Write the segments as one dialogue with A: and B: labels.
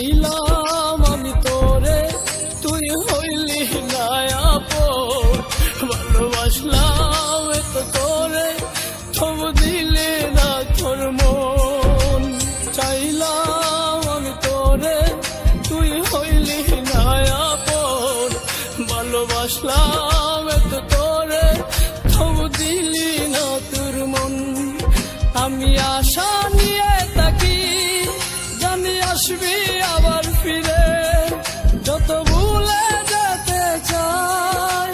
A: চাইলাম আমি তোরে, তুই হইলি না আপন। ভালোবাসলাম এত তোরে, তবু দিলি না তোর মন। চাইলাম আমি তোরে, তুই হইলি না আপন। ভালোবাসলাম এত তোরে, তবু দিলি না তোর মন। আমি আশা নিয়ে থাকি, জানি আসবি আবার ফিরে। যত ভুলে যেতে চাই,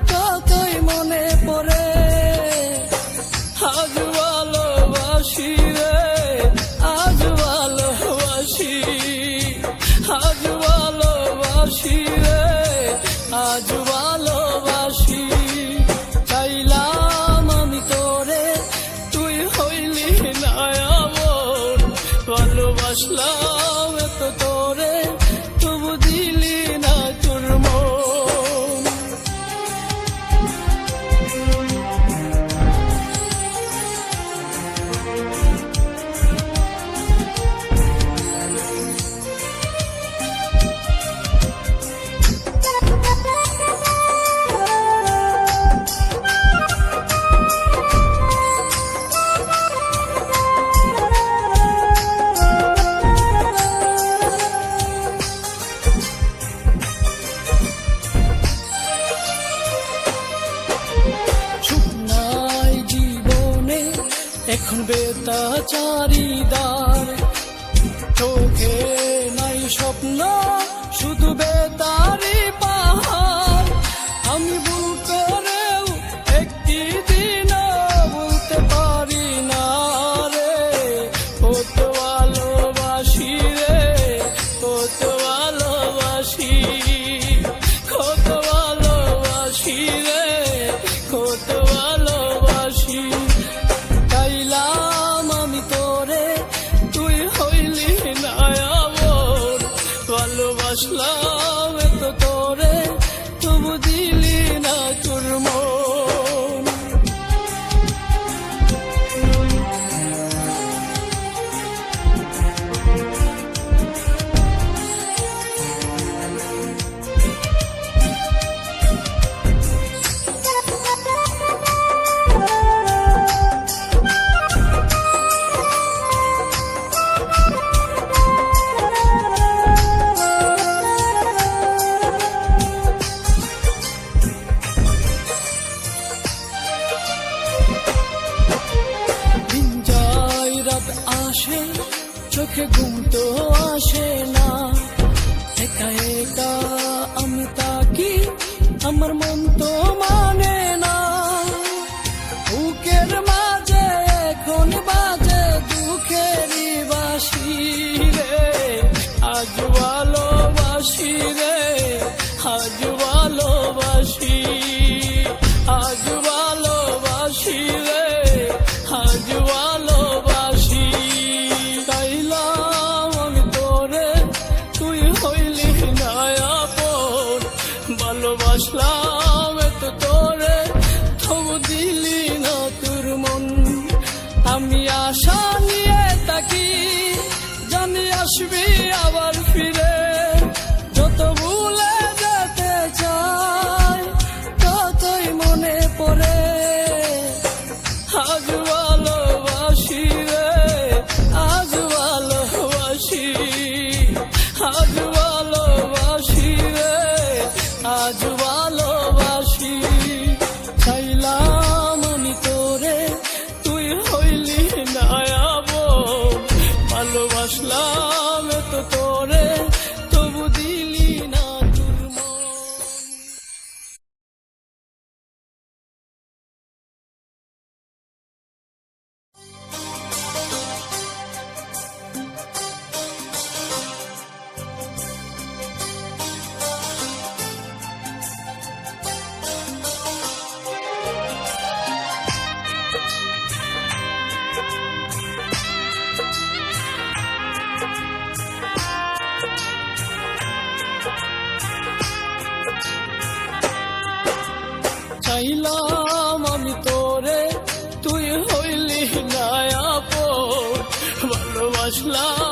A: ততই মনে পড়ে। আজ ভালোবাসি রে, আজ ভালোবাসি, আজ ভালোবাসি রে, আজ ভালোবাসি। চাইলাম আমি তোরে, তুই হইলি না আপন। ভালোবাসলাম এত তোরে, তবু দিলি না তোর মন। এখন বেতাচারিদার চোখে নাই স্বপ্ন, শুধু বেতারি পাহাড়। আমি ভুল করেও একটি দিন বলতে পারি না রে, কত ভালোবাসি রে, কত ভালোবাসি, কত ভালোবাসি রে, কত ভালোবাসি। চাইলাম আমি তোরে, তুই হইলি না আপন। ভালোবাসলাম এত তোরে, তবু দিলি না তোর মন। আসে চোখে ঘুম তো আসে না, একা একা আমি তাকি, আমার মন তো মানে না। বুকের মাঝে এখন বাজে দুঃখেরই বাঁশি রে, আজ ভালোবাসি রে, আজ ভালোবাসি, আজ ভালোবাসি রে, আজ ভালোবাসি। চাইলাম আমি তোরে, তুই হইলি না আপন। ভালোবাসলাম এত তোরে, তবু দিলি না তোর মন। আমি আশা নিয়ে থাকি, জানি আসবি আবার ফিরে। যত ভুলে যেতে চাই, ততই মনে পড়ে। আজ ভালোবাসি রে, আজ ভালোবাসি, আজ ভালোবাসি রে, আজ ভালোবাসি। চাইলাম আমি তোরে, তুই হইলি না আপন। ভালোবাসলাম এত তোরে, তবু দিলি না তোর মন। চাইলাম আমি তোরে, তুই হইলি না আপন। ভালোবাসলাম